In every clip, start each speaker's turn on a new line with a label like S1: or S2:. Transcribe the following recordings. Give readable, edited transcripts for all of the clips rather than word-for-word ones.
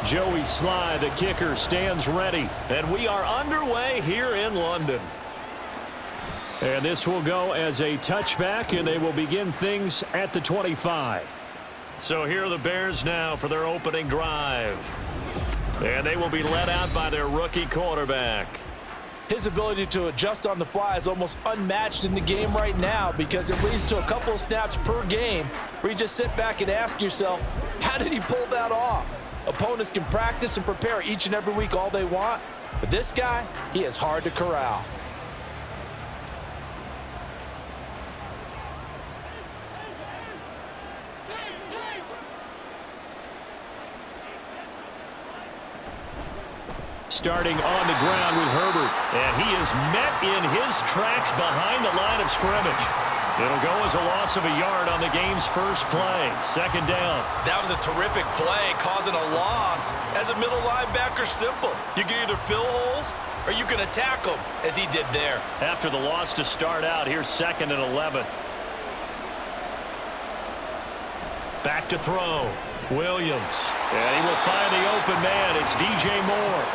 S1: Joey Sly, the kicker, stands ready. And we are underway here in London. And this will go as a touchback, and they will begin things at the 25. So here are the Bears now for their opening drive. And they will be led out by their rookie quarterback.
S2: His ability to adjust on the fly is almost unmatched in the game right now because it leads to a couple of snaps per game where you just sit back and ask yourself, how did he pull that off? Opponents can practice and prepare each and every week all they want, but this guy, he is hard to corral.
S1: Starting on the ground with Herbert, and he is met in his tracks behind the line of scrimmage. It'll go as a loss of a yard on the game's first play. Second down.
S3: That was a terrific play, causing a loss. As a middle linebacker, simple. You can either fill holes or you can attack them, as he did there.
S1: After the loss to start out, here's 2nd and 11. Back to throw. Williams. And he will find the open man. It's DJ Moore.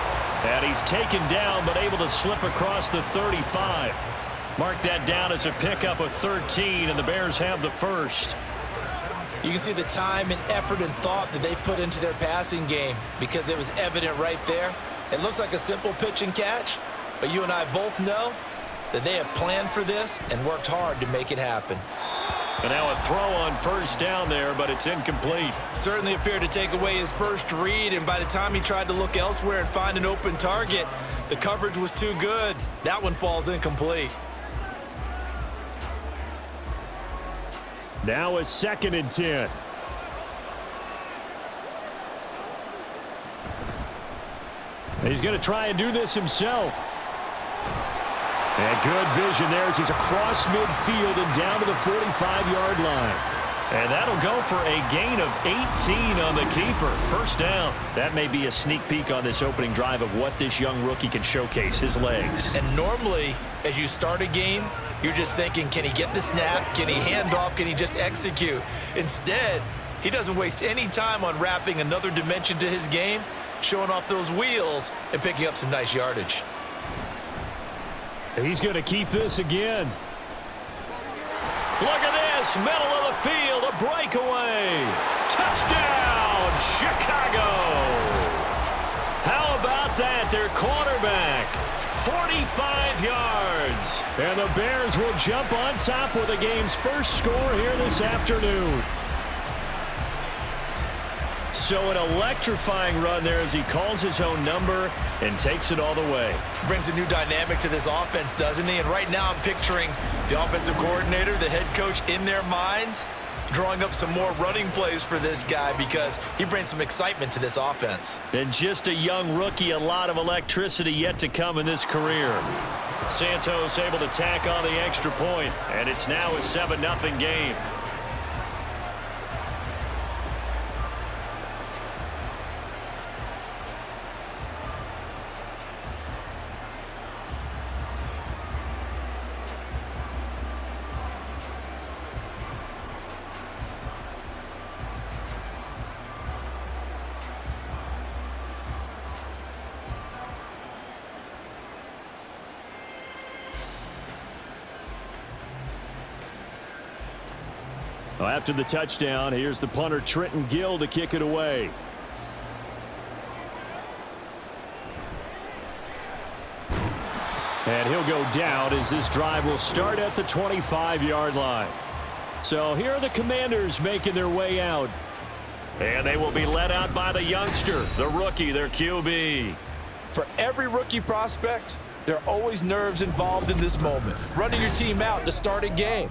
S1: And he's taken down but able to slip across the 35. Mark that down as a pickup of 13, and the Bears have the first.
S2: You can see the time and effort and thought that they put into their passing game because it was evident right there. It looks like a simple pitch and catch, but you and I both know that they have planned for this and worked hard to make it happen.
S1: And now a throw on first down there, but it's incomplete.
S3: Certainly appeared to take away his first read, and by the time he tried to look elsewhere and find an open target, the coverage was too good. That one falls incomplete.
S1: Now a 2nd and 10. He's going to try and do this himself. And good vision there as he's across midfield and down to the 45-yard line. And that'll go for a gain of 18 on the keeper. First down. That may be a sneak peek on this opening drive of what this young rookie can showcase, his legs.
S3: And normally, as you start a game, you're just thinking, can he get the snap? Can he hand off? Can he just execute? Instead, he doesn't waste any time on wrapping another dimension to his game, showing off those wheels, and picking up some nice yardage.
S1: He's going to keep this again. Look at this, middle of the field, a breakaway. Touchdown, Chicago. How about that, their quarterback? 45 yards. And the Bears will jump on top with the game's first score here this afternoon. So an electrifying run there as he calls his own number and takes it all the way.
S3: Brings a new dynamic to this offense, doesn't he? And right now I'm picturing the offensive coordinator, the head coach in their minds, drawing up some more running plays for this guy because he brings some excitement to this offense.
S1: And just a young rookie, a lot of electricity yet to come in this career. Santos able to tack on the extra point, and it's now a 7-0 game. Well, after the touchdown, here's the punter Trenton Gill to kick it away. And he'll go down as this drive will start at the 25-yard line. So here are the Commanders making their way out. And they will be led out by the youngster, the rookie, their QB.
S2: For every rookie prospect, there are always nerves involved in this moment. Running your team out to start a game.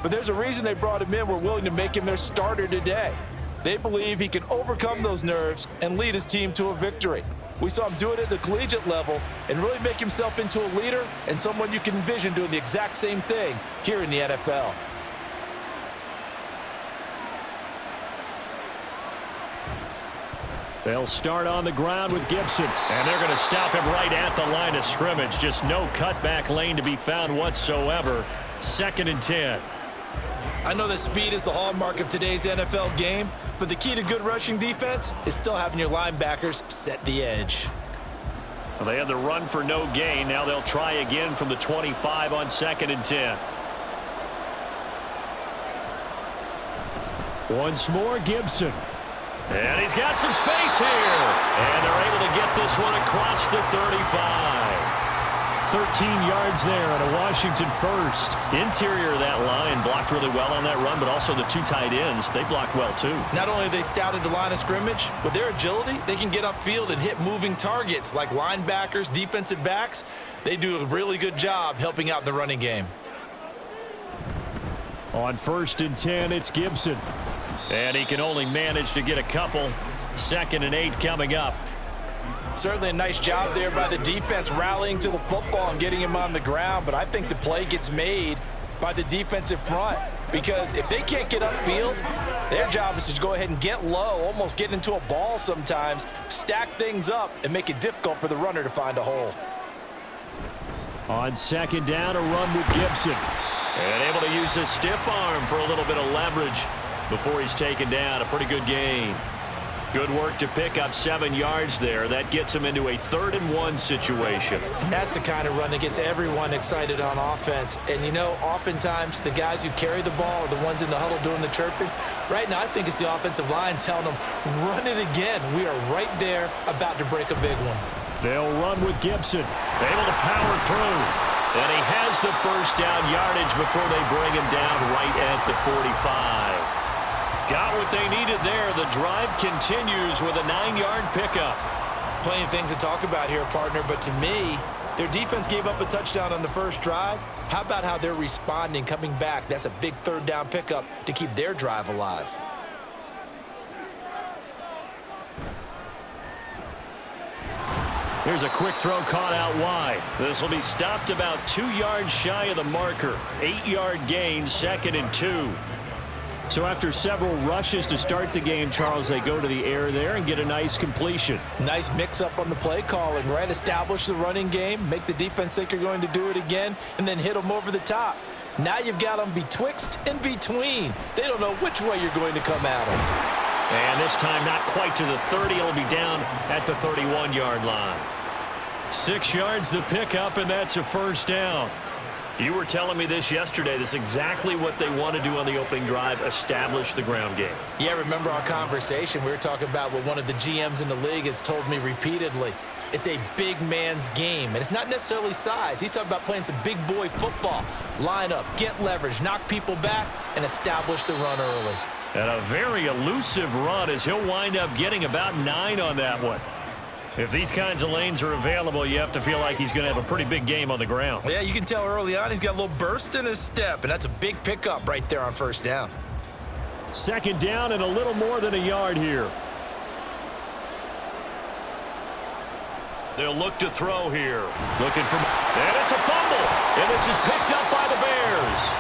S2: But there's a reason they brought him in. We're willing to make him their starter today. They believe he can overcome those nerves and lead his team to a victory. We saw him do it at the collegiate level and really make himself into a leader and someone you can envision doing the exact same thing here in the NFL.
S1: They'll start on the ground with Gibson, and they're going to stop him right at the line of scrimmage. Just no cutback lane to be found whatsoever. 2nd and 10.
S3: I know that speed is the hallmark of today's NFL game, but the key to good rushing defense is still having your linebackers set the edge.
S1: Well, they had the run for no gain. Now they'll try again from the 25 on 2nd and 10. Once more, Gibson. And he's got some space here. And they're able to get this one across the 35. 13 yards there on a Washington first. Interior of that line blocked really well on that run, but also the 2 tight ends, they blocked well too.
S3: Not only have they scouted the line of scrimmage, with their agility, they can get upfield and hit moving targets like linebackers, defensive backs. They do a really good job helping out in the running game.
S1: On 1st and 10, it's Gibson. And he can only manage to get a couple. 2nd and 8 coming up.
S2: Certainly a nice job there by the defense rallying to the football and getting him on the ground, but I think the play gets made by the defensive front because if they can't get upfield, their job is to go ahead and get low, almost get into a ball sometimes, stack things up, and make it difficult for the runner to find a hole.
S1: On 2nd down, a run with Gibson. And able to use his stiff arm for a little bit of leverage before he's taken down. A pretty good gain. Good work to pick up 7 yards there. That gets him into a 3rd and 1 situation.
S3: And that's the kind of run that gets everyone excited on offense. And, you know, oftentimes the guys who carry the ball are the ones in the huddle doing the chirping. Right now, I think it's the offensive line telling them, run it again. We are right there about to break a big one.
S1: They'll run with Gibson. Able to power through. And he has the 1st down yardage before they bring him down right at the 45. Got what they needed there. The drive continues with a 9-yard pickup.
S3: Plenty of things to talk about here, partner, but to me, their defense gave up a touchdown on the first drive. How about how they're responding, coming back? That's a big 3rd down pickup to keep their drive alive.
S1: Here's a quick throw caught out wide. This will be stopped about 2 yards shy of the marker. 8-yard gain, 2nd and 2. So after several rushes to start the game, Charles, they go to the air there and get a nice completion.
S2: Nice mix-up on the play calling, right? Establish the running game, make the defense think you're going to do it again, and then hit them over the top. Now you've got them betwixt and between. They don't know which way you're going to come at them.
S1: And this time not quite to the 30. It'll be down at the 31-yard line. 6 yards the pickup, and that's a 1st down. You were telling me this yesterday. This is exactly what they want to do on the opening drive, establish the ground game.
S3: Yeah, remember our conversation. We were talking about what one of the GMs in the league has told me repeatedly. It's a big man's game, and it's not necessarily size. He's talking about playing some big boy football. Line up, get leverage, knock people back, and establish the run early.
S1: And a very elusive run as he'll wind up getting about 9 on that one. If these kinds of lanes are available, you have to feel like he's going to have a pretty big game on the ground.
S3: Yeah, you can tell early on he's got a little burst in his step, and that's a big pickup right there on 1st down.
S1: 2nd down and a little more than a yard here. They'll look to throw here. Looking for... And it's a fumble. And this is picked up by the Bears.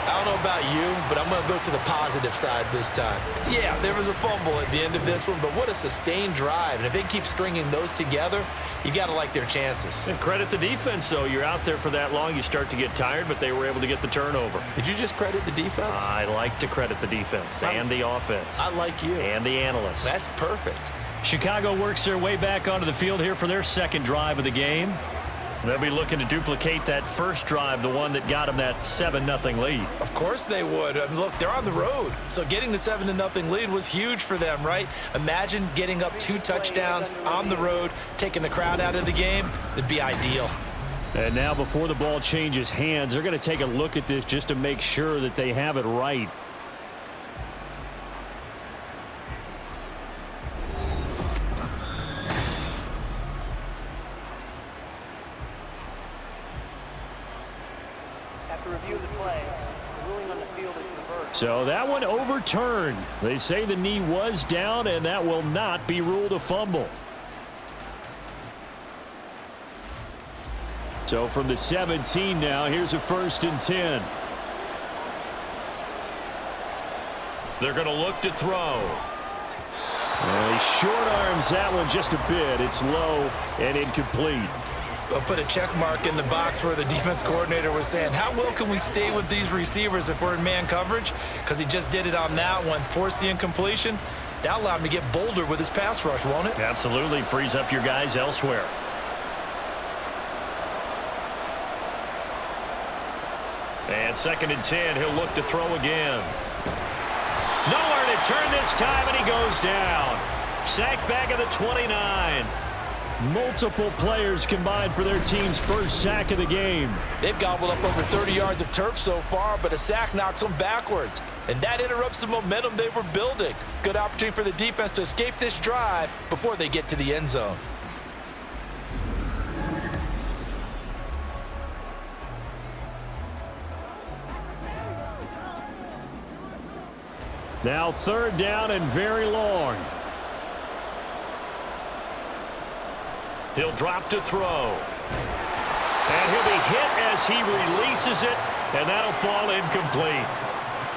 S3: I don't know about you, but I'm going to go to the positive side this time. Yeah, there was a fumble at the end of this one, but what a sustained drive. And if they keep stringing those together, you got to like their chances.
S1: And credit the defense, though. You're out there for that long, you start to get tired, but they were able to get the turnover.
S3: Did you just credit the defense?
S1: I like to credit the defense and the offense.
S3: I like you.
S1: And the analysts.
S3: That's perfect.
S1: Chicago works their way back onto the field here for their 2nd drive of the game. They'll be looking to duplicate that first drive, the one that got them that 7-0 lead.
S3: Of course they would. I mean, look, they're on the road. So getting the 7-0 lead was huge for them, right? Imagine getting up 2 touchdowns on the road, taking the crowd out of the game. It'd be ideal.
S1: And now before the ball changes hands, they're going to take a look at this just to make sure that they have it right. So that one overturned. They say the knee was down, and that will not be ruled a fumble. So from the 17 now, here's a 1st and 10. They're going to look to throw. And he short arms that one just a bit. It's low and incomplete.
S3: I'll put a check mark in the box where the defense coordinator was saying, how well can we stay with these receivers if we're in man coverage? Because he just did it on that one, forced the incompletion. That allowed him to get bolder with his pass rush, won't it?
S1: Absolutely. Frees up your guys elsewhere. And 2nd and 10, he'll look to throw again. Nowhere to turn this time, and he goes down. Sacked back at the 29. Multiple players combined for their team's first sack of the game.
S2: They've gobbled up over 30 yards of turf so far, but a sack knocks them backwards. And that interrupts the momentum they were building. Good opportunity for the defense to escape this drive before they get to the end zone.
S1: Now 3rd down and very long. He'll drop to throw. And he'll be hit as he releases it, and that'll fall incomplete.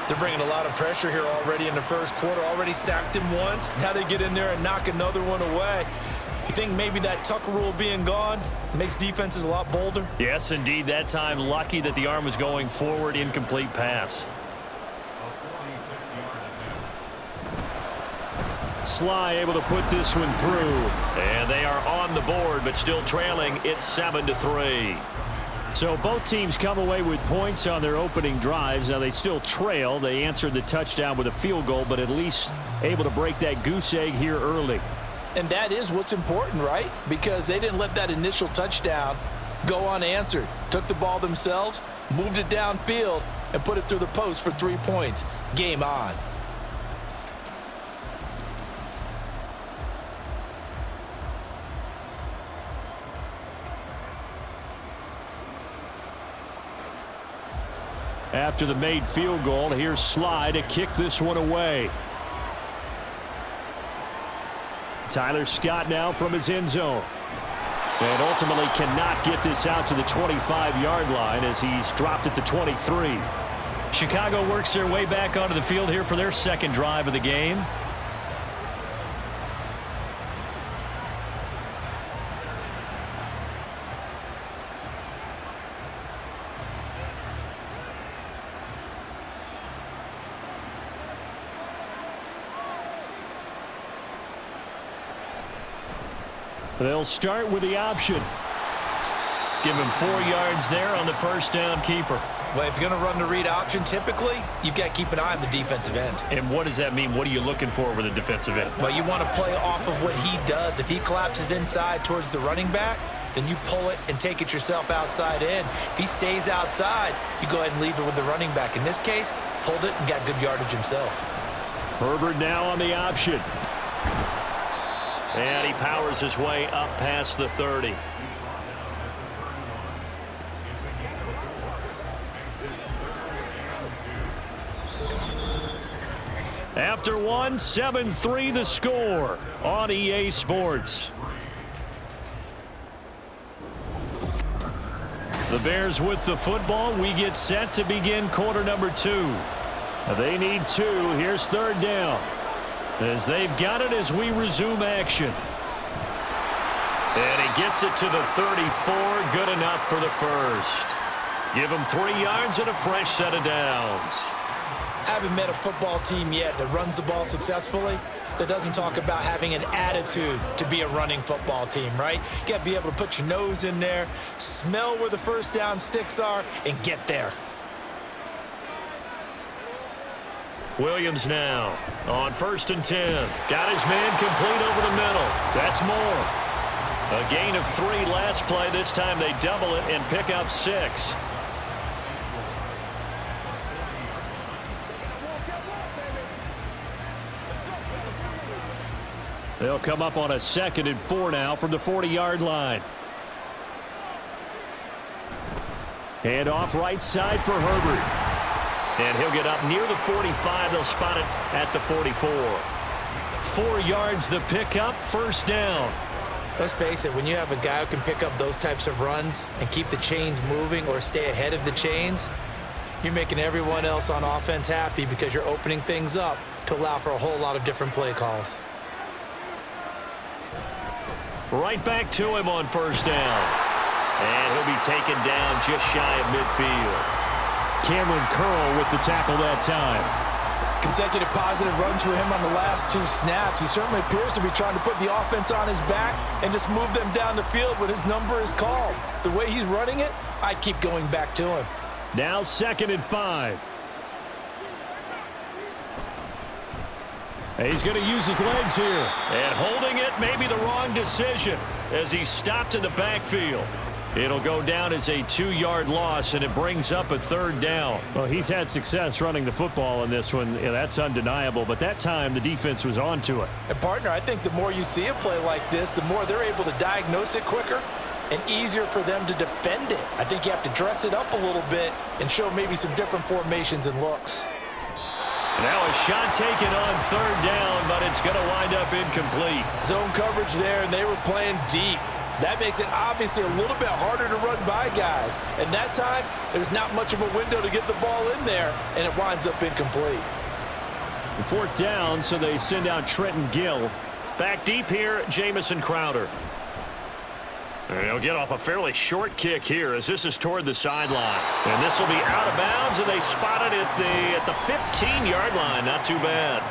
S3: They're bringing a lot of pressure here already in the first quarter. Already sacked him once. Now they get in there and knock another one away. You think maybe that Tucker rule being gone makes defenses a lot bolder?
S1: Yes, indeed. That time, lucky that the arm was going forward. Incomplete pass. Sly able to put this one through. And they are on the board, but still trailing. It's 7-3. So both teams come away with points on their opening drives. Now they still trail. They answered the touchdown with a field goal, but at least able to break that goose egg here early.
S2: And that is what's important, right? Because they didn't let that initial touchdown go unanswered. Took the ball themselves, moved it downfield, and put it through the post for 3 points. Game on.
S1: After the made field goal, here's Sly to kick this one away. Tyler Scott now from his end zone. And ultimately cannot get this out to the 25-yard line as he's dropped at the 23. Chicago works their way back onto the field here for their 2nd drive of the game. They'll start with the option. Give him 4 yards there on the 1st down keeper.
S3: Well, if you're going to run the read option, typically, you've got to keep an eye on the defensive end.
S1: And what does that mean? What are you looking for with a defensive end?
S3: Well, you want to play off of what he does. If he collapses inside towards the running back, then you pull it and take it yourself outside in. If he stays outside, you go ahead and leave it with the running back. In this case, pulled it and got good yardage himself.
S1: Herbert now on the option. And he powers his way up past the 30. After 7-3 the score on EA Sports. The Bears with the football. We get set to begin quarter number 2. They need 2. Here's 3rd down. As they've got it as we resume action. And he gets it to the 34. Good enough for the 1st. Give him 3 yards and a fresh set of downs.
S3: I haven't met a football team yet that runs the ball successfully that doesn't talk about having an attitude to be a running football team, right? You got to be able to put your nose in there, smell where the 1st down sticks are, and get there.
S1: Williams now on 1st and 10. Got his man complete over the middle. That's more. A gain of 3 last play. This time they double it and pick up 6. They'll come up on a 2nd and 4 now from the 40-yard line. Hand off right side for Herbert. And he'll get up near the 45. They'll spot it at the 44. 4 yards the pickup, 1st down.
S3: Let's face it, when you have a guy who can pick up those types of runs and keep the chains moving or stay ahead of the chains, you're making everyone else on offense happy because you're opening things up to allow for a whole lot of different play calls.
S1: Right back to him on 1st down. be taken down just shy of midfield. Cameron Curl with the tackle that time.
S2: Consecutive positive runs for him on the last 2 snaps. He certainly appears to be trying to put the offense on his back and just move them down the field when his number is called. The way he's running it, I keep going back to him.
S1: Now 2nd and 5. He's going to use his legs here. And holding it may be the wrong decision as he's stopped in the backfield. It'll go down as a 2-yard loss, and it brings up a 3rd down. Well, he's had success running the football in this one. Yeah, that's undeniable, but that time the defense was on to it.
S2: And, partner, I think the more you see a play like this, the more they're able to diagnose it quicker and easier for them to defend it. I think you have to dress it up a little bit and show maybe some different formations and looks.
S1: Now a shot taken on 3rd down, but it's going to wind up incomplete.
S2: Zone coverage there, and they were playing deep. That makes it obviously a little bit harder to run by guys. And that time, there's not much of a window to get the ball in there, and it winds up incomplete.
S1: 4th down, so they send out Trenton Gill. Back deep here, Jamison Crowder. And he'll get off a fairly short kick here as this is toward the sideline. And this will be out of bounds, and they spot it at the 15-yard line. Not too bad.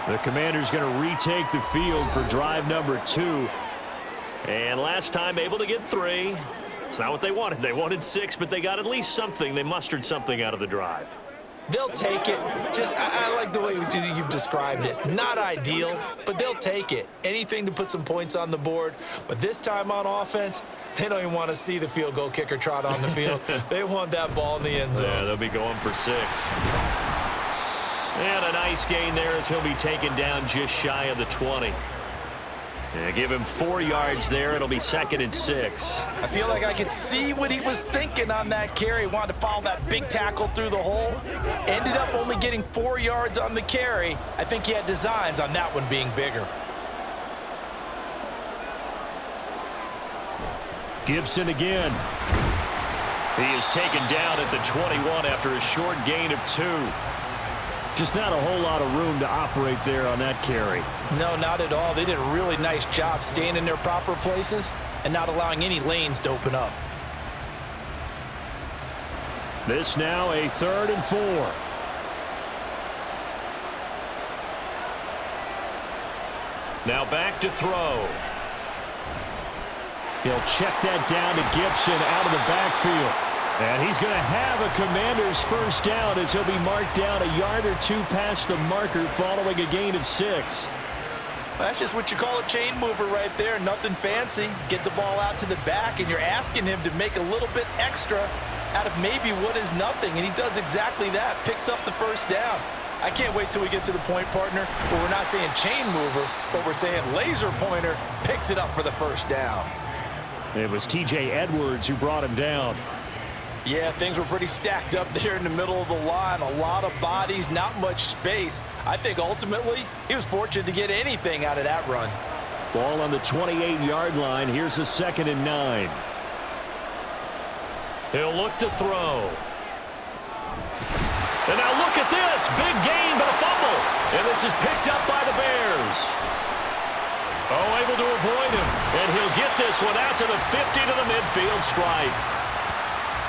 S1: The Commanders going to retake the field for drive number 2. And last time able to get 3. It's not what they wanted. They wanted 6, but they got at least something. They mustered something out of the drive.
S3: They'll take it. I like the way you've described it. Not ideal, but they'll take it. Anything to put some points on the board. But this time on offense, they don't even want to see the field goal kicker trot on the field. They want that ball in the end zone.
S1: Yeah, they'll be going for 6. And a nice gain there as he'll be taken down just shy of the 20. Yeah, give him 4 yards there. It'll be 2nd and 6.
S2: I feel like I could see what he was thinking on that carry. Wanted to follow that big tackle through the hole. Ended up only getting 4 yards on the carry. I think he had designs on that one being bigger.
S1: Gibson again. He is taken down at the 21 after a short gain of 2. Just not a whole lot of room to operate there on that carry.
S2: No, not at all. They did a really nice job staying in their proper places and not allowing any lanes to open up.
S1: This now a 3rd and 4. Now back to throw. He'll check that down to Gibson out of the backfield. And he's going to have a Commander's 1st down as he'll be marked down a yard or 2 past the marker following a gain of 6.
S2: That's just what you call a chain mover right there. Nothing fancy. Get the ball out to the back, and you're asking him to make a little bit extra out of maybe what is nothing. And he does exactly that. Picks up the 1st down. I can't wait till we get to the point, partner, where we're not saying chain mover, but we're saying laser pointer picks it up for the 1st down.
S1: It was T.J. Edwards who brought him down.
S2: Yeah, things were pretty stacked up there in the middle of the line. A lot of bodies, not much space. I think ultimately he was fortunate to get anything out of that run.
S1: Ball on the 28-yard line. Here's a 2nd and 9. He'll look to throw. And now look at this. Big gain, but a fumble. And this is picked up by the Bears. Oh, able to avoid him. And he'll get this one out to the 50 to the midfield stripe.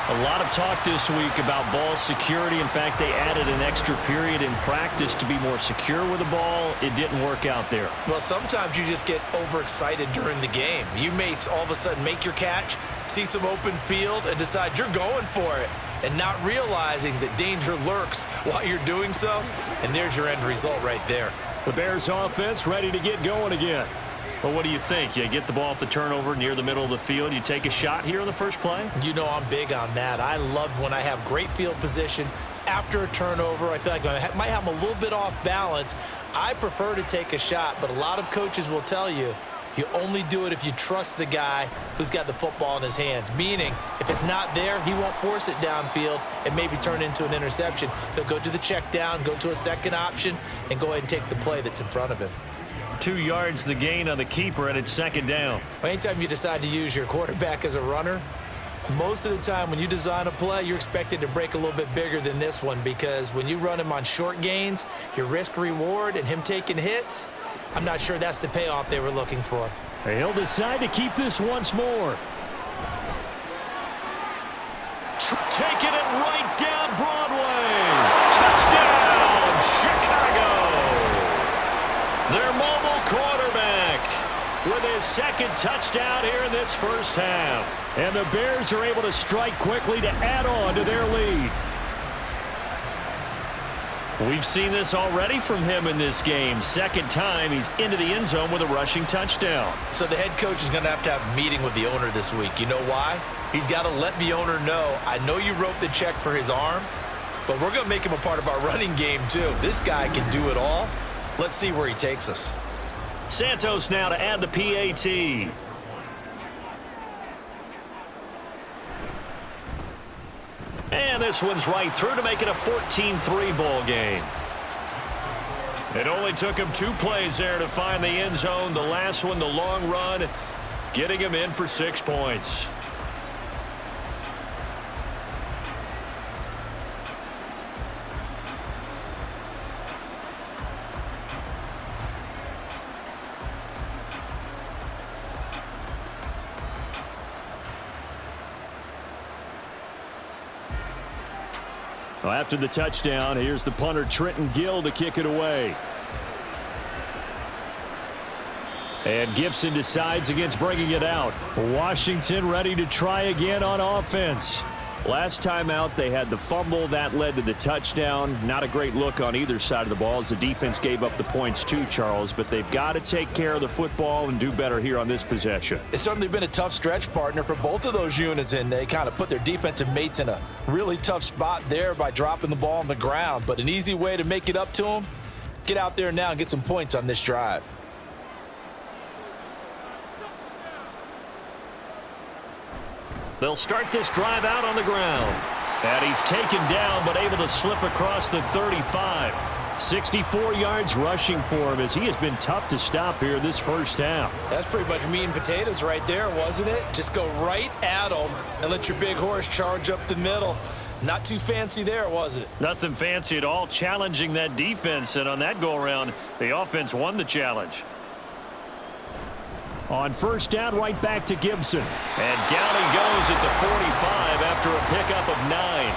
S1: A lot of talk this week about ball security. In fact, they added an extra period in practice to be more secure with the ball. It didn't work out there.
S3: Well, sometimes you just get overexcited during the game. You may all of a sudden make your catch, see some open field, and decide you're going for it, and not realizing that danger lurks while you're doing so. And there's your end result right there.
S1: The Bears offense ready to get going again. Well, what do you think? You get the ball off the turnover near the middle of the field. You take a shot here in the first play?
S3: You know I'm big on that. I love when I have great field position after a turnover. I feel like I might have them a little bit off balance. I prefer to take a shot, but a lot of coaches will tell you, you only do it if you trust the guy who's got the football in his hands. Meaning, if it's not there, he won't force it downfield and maybe turn into an interception. He'll go to the check down, go to a second option, and go ahead and take the play that's in front of him.
S1: 2 yards the gain on the keeper, and it's 2nd down.
S3: Anytime you decide to use your quarterback as a runner, most of the time when you design a play, you're expected to break a little bit bigger than this one, because when you run him on short gains, your risk reward and him taking hits, I'm not sure that's the payoff they were looking for.
S1: He'll decide to keep this once more. taking it right down Broadway. Touchdown, Chicago. Their mobile quarterback with his second touchdown here in this first half. And the Bears are able to strike quickly to add on to their lead. We've seen this already from him in this game. Second time he's into the end zone with a rushing touchdown.
S3: So the head coach is going to have a meeting with the owner this week. You know why? He's got to let the owner know, I know you wrote the check for his arm, but we're going to make him a part of our running game too. This guy can do it all. Let's see where he takes us.
S1: Santos now to add the PAT. And this one's right through to make it a 14-3 ball game. It only took him 2 plays there to find the end zone. The last one, the long run, getting him in for 6 points. Well, after the touchdown, here's the punter Trenton Gill to kick it away. And Gibson decides against bringing it out. Washington ready to try again on offense. Last time out, they had the fumble. That led to the touchdown. Not a great look on either side of the ball as the defense gave up the points too, Charles. But they've got to take care of the football and do better here on this possession.
S2: It's certainly been a tough stretch, partner, for both of those units, and they kind of put their defensive mates in a really tough spot there by dropping the ball on the ground. But an easy way to make it up to them, get out there now and get some points on this drive.
S1: They'll start this drive out on the ground. And he's taken down but able to slip across the 35. 64 yards rushing for him as he has been tough to stop here this first half.
S3: That's pretty much meat and potatoes right there, wasn't it? Just go right at him and let your big horse charge up the middle. Not too fancy there, was it?
S1: Nothing fancy at all, challenging that defense. And on that go-around, the offense won the challenge. On first down, right back to Gibson. And down he goes at the 45 after a pickup of 9.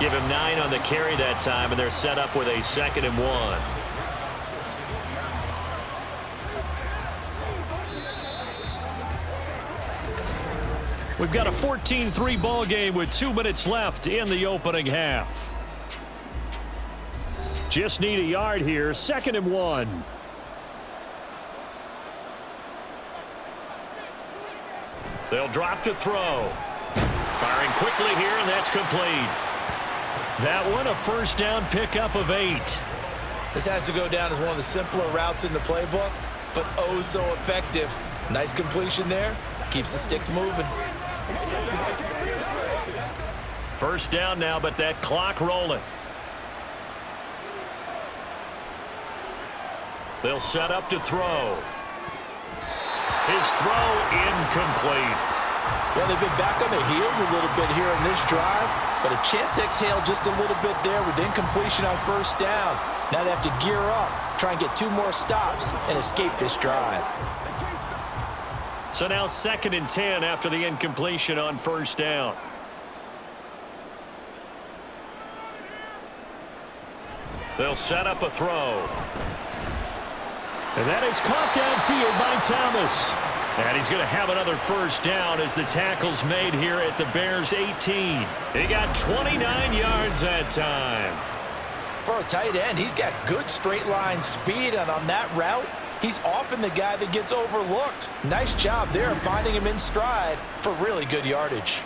S1: Give him 9 on the carry that time, and they're set up with a 2nd and 1. We've got a 14-3 ball game with 2 minutes left in the opening half. Just need a yard here, 2nd and 1. They'll drop to throw. Firing quickly here, and that's complete. That one, a first down pickup of 8.
S3: This has to go down as one of the simpler routes in the playbook, but oh so effective. Nice completion there. Keeps the sticks moving.
S1: First down now, but that clock rolling. They'll set up to throw. His throw incomplete.
S2: Well, they've been back on their heels a little bit here in this drive, but a chance to exhale just a little bit there with incompletion on first down. Now they have to gear up, try and get 2 more stops and escape this drive.
S1: So now 2nd and 10 after the incompletion on first down. They'll set up a throw. And that is caught downfield by Thomas. And he's going to have another first down as the tackle's made here at the Bears' 18. He got 29 yards that time.
S2: For a tight end, he's got good straight line speed, and on that route, he's often the guy that gets overlooked. Nice job there finding him in stride for really good yardage.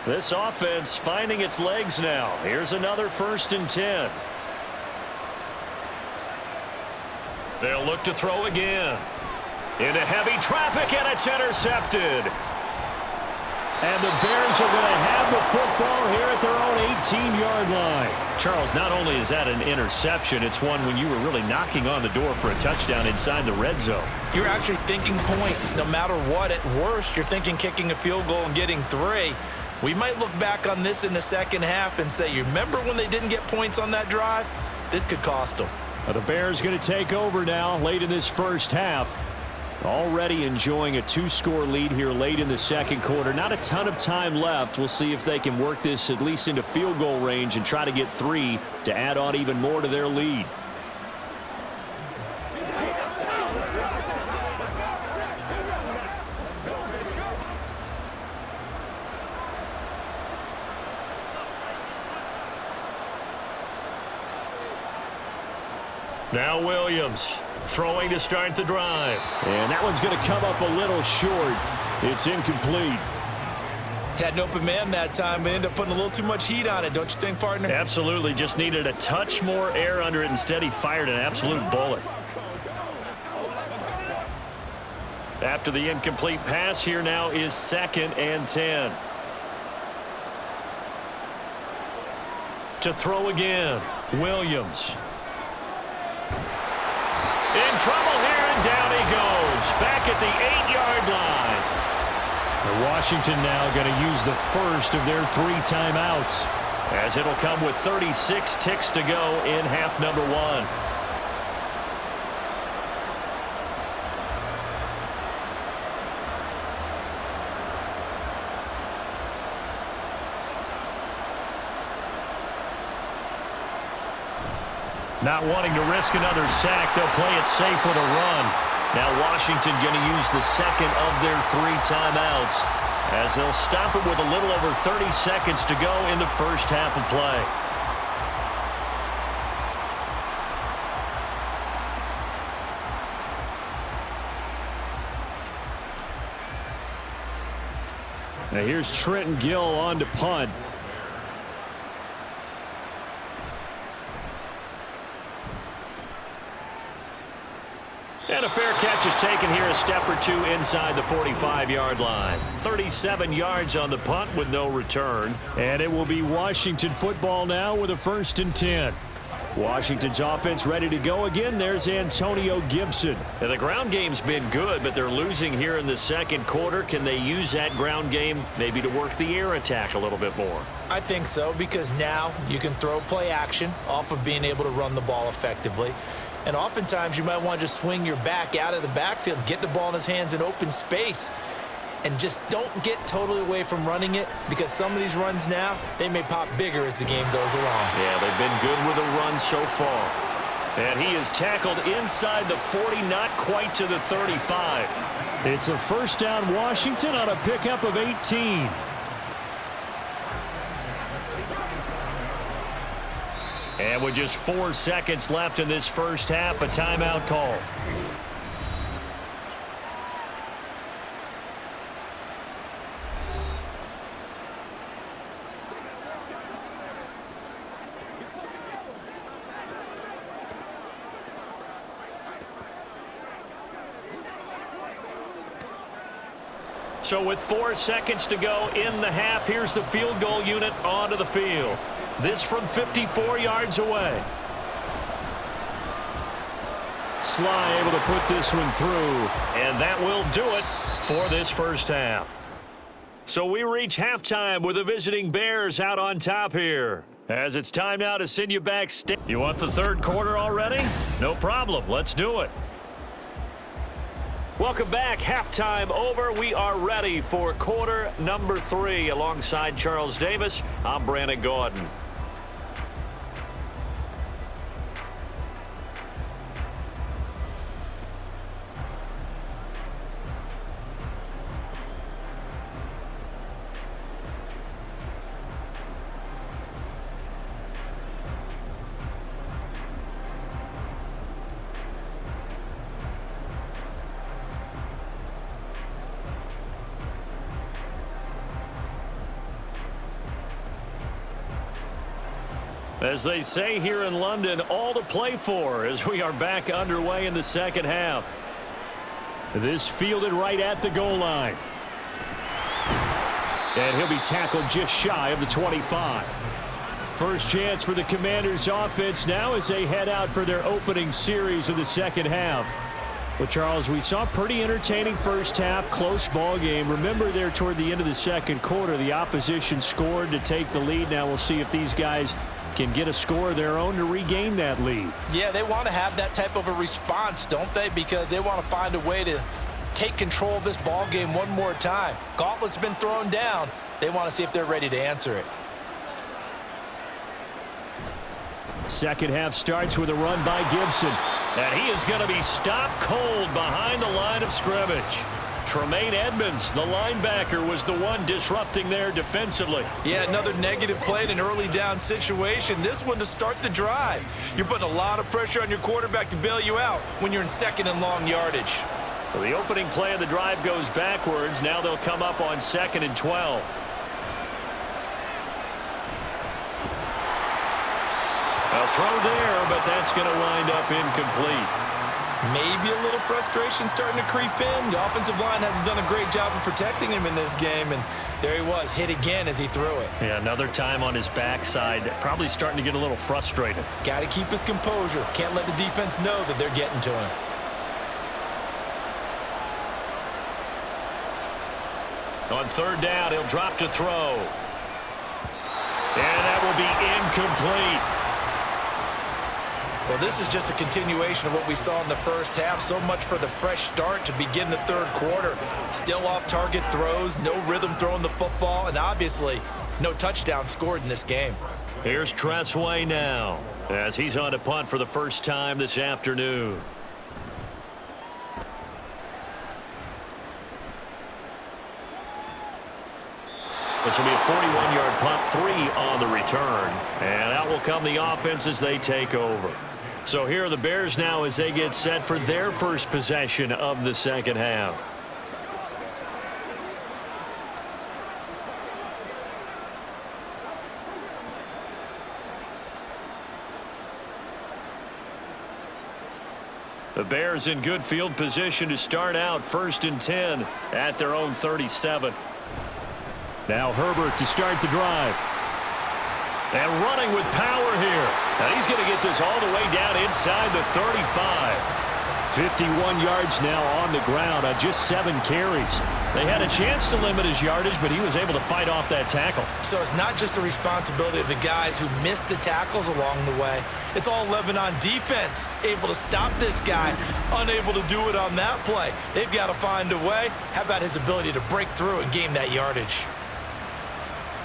S1: This offense finding its legs now. Here's another 1st and 10. They'll look to throw again. Into heavy traffic, and it's intercepted. And the Bears are going to have the football here at their own 18-yard line. Charles, not only is that an interception, it's one when you were really knocking on the door for a touchdown inside the red zone.
S3: You're actually thinking points no matter what. At worst, you're thinking kicking a field goal and getting 3. We might look back on this in the second half and say, you remember when they didn't get points on that drive? This could cost them.
S1: The Bears going to take over now late in this first half. Already enjoying a 2-score lead here late in the second quarter. Not a ton of time left. We'll see if they can work this at least into field goal range and try to get 3 to add on even more to their lead.
S4: Now Williams throwing to start the drive.
S1: And that one's going to come up a little short. It's incomplete.
S3: Had an open man that time, but ended up putting a little too much heat on it, don't you think, partner?
S4: Absolutely. Just needed a touch more air under it. Instead, he fired an absolute bullet. After the incomplete pass, here now is 2nd and 10. To throw again, Williams. In trouble here, and down he goes. Back at the 8-yard line.
S1: Washington now going to use the first of their 3 timeouts,
S4: as it'll come with 36 ticks to go in half number 1. Not wanting to risk another sack, they'll play it safe with a run. Now Washington going to use the second of their 3 timeouts, as they'll stop it with a little over 30 seconds to go in the first half of play.
S1: Now here's Trenton Gill on to punt.
S4: And a fair catch is taken here, a step or 2 inside the 45-yard line. 37 yards on the punt with no return.
S1: And it will be Washington football now with a 1st and 10. Washington's offense ready to go again. There's Antonio Gibson.
S4: Now, the ground game's been good, but they're losing here in the second quarter. Can they use that ground game maybe to work the air attack a little bit more?
S3: I think so, because now you can throw play action off of being able to run the ball effectively. And oftentimes you might want to just swing your back out of the backfield, get the ball in his hands in open space, and just don't get totally away from running it, because some of these runs now, they may pop bigger as the game goes along.
S4: Yeah, they've been good with a run so far. And he is tackled inside the 40, not quite to the 35.
S1: It's a 1st down Washington on a pickup of 18.
S4: And with just 4 seconds left in this first half, a timeout call. So with 4 seconds to go in the half, here's the field goal unit onto the field. This from 54 yards away.
S1: Sly able to put this one through.
S4: And that will do it for this first half. So we reach halftime with the visiting Bears out on top here. As it's time now to send you back. You want the third quarter already? No problem. Let's do it. Welcome back. Halftime over. We are ready for quarter number 3. Alongside Charles Davis, I'm Brandon Gordon. As they say here in London, all to play for as we are back underway in the second half.
S1: This fielded right at the goal line. And he'll be tackled just shy of the 25. First chance for the Commanders offense now as they head out for their opening series of the second half. Well, Charles, we saw a pretty entertaining first half, close ball game. Remember there toward the end of the second quarter, the opposition scored to take the lead. Now we'll see if these guys can get a score of their own to regain that lead.
S3: Yeah, they want to have that type of a response, don't they? Because they want to find a way to
S2: take control of this ball game one more time. Gauntlet's been thrown down. They want to see if they're ready to answer it.
S1: Second half starts with a run by Gibson.
S4: And he is going to be stopped cold behind the line of scrimmage. Tremaine Edmonds, the linebacker, was the one disrupting there defensively.
S3: Yeah, another negative play in an early down situation. This one to start the drive. You're putting a lot of pressure on your quarterback to bail you out when you're in second and long yardage.
S4: So the opening play of the drive goes backwards. Now they'll come up on 2nd and 12. A throw there, but that's going to wind up incomplete.
S3: Maybe a little frustration starting to creep in. The offensive line hasn't done a great job of protecting him in this game, and there he was, hit again as he threw it.
S4: Yeah, another time on his backside, probably starting to get a little frustrated.
S3: Got to keep his composure. Can't let the defense know that they're getting to him.
S4: On 3rd down, he'll drop to throw. And that will be incomplete.
S3: Well, this is just a continuation of what we saw in the first half. So much for the fresh start to begin the 3rd quarter. Still off-target throws, no rhythm throwing the football, and obviously no touchdown scored in this game.
S4: Here's Tressway now as he's on to punt for the first time this afternoon. This will be a 41-yard punt, 3 on the return. And out will come the offense as they take over. So here are the Bears now as they get set for their first possession of the second half. The Bears in good field position to start out 1st and 10 at their own 37.
S1: Now Herbert to start the drive.
S4: And running with power here. And he's going to get this all the way down inside the 35.
S1: 51 yards now on the ground on just 7 carries. They had a chance to limit his yardage, but he was able to fight off that tackle.
S3: So it's not just the responsibility of the guys who missed the tackles along the way. It's all 11 on defense, able to stop this guy, unable to do it on that play. They've got to find a way. How about his ability to break through and gain that yardage?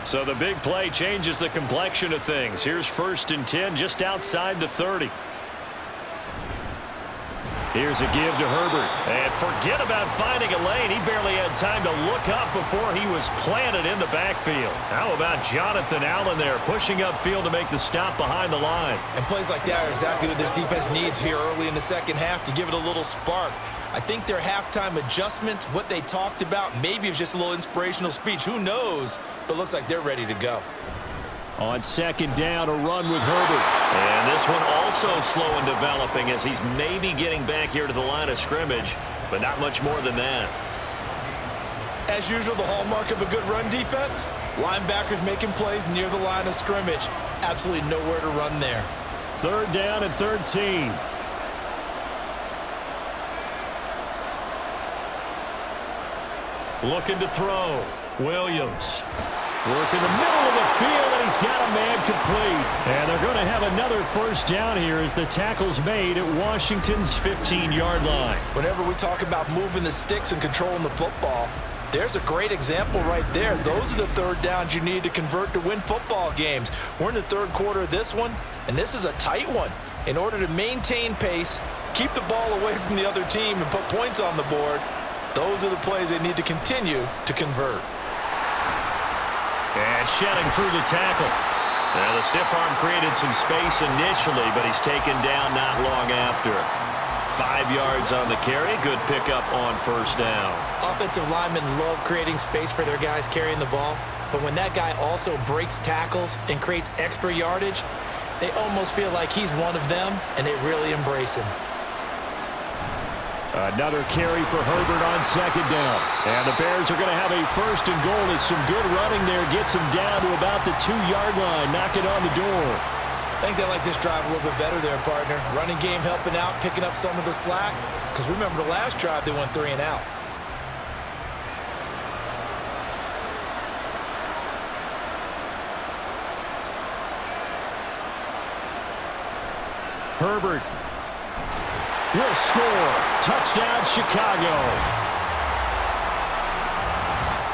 S4: So the big play changes the complexion of things. Here's 1st and 10 just outside the 30.
S1: Here's a give to Herbert.
S4: And forget about finding a lane. He barely had time to look up before he was planted in the backfield. How about Jonathan Allen there pushing upfield to make the stop behind the line?
S3: And plays like that are exactly what this defense needs here early in the second half to give it a little spark. I think their halftime adjustments, what they talked about, maybe it was just a little inspirational speech. Who knows? But looks like they're ready to go.
S1: On 2nd down, a run with Herbert.
S4: And this one also slow in developing as he's maybe getting back here to the line of scrimmage, but not much more than that.
S3: As usual, the hallmark of a good run defense, linebackers making plays near the line of scrimmage. Absolutely nowhere to run there.
S1: 3rd down and 13.
S4: Looking to throw. Williams.
S1: Work in the middle of the field, and he's got a man complete. And they're going to have another 1st down here as the tackle's made at Washington's 15-yard line.
S2: Whenever we talk about moving the sticks and controlling the football, there's a great example right there. Those are the 3rd downs you need to convert to win football games. We're in the 3rd quarter of this one, and this is a tight one. In order to maintain pace, keep the ball away from the other team, and put points on the board, those are the plays they need to continue to convert.
S4: And shedding through the tackle. Now the stiff arm created some space initially, but he's taken down not long after. 5 yards on the carry. Good pickup on 1st down.
S3: Offensive linemen love creating space for their guys carrying the ball, but when that guy also breaks tackles and creates extra yardage, they almost feel like he's one of them, and they really embrace him.
S1: Another carry for Herbert on 2nd down. And the Bears are going to have a 1st and goal as some good running there gets him down to about the 2-yard line. Knock it on the door.
S3: I think they like this drive a little bit better there, partner. Running game helping out, picking up some of the slack. Because remember the last drive, they went 3 and out.
S1: Herbert will score. Touchdown, Chicago.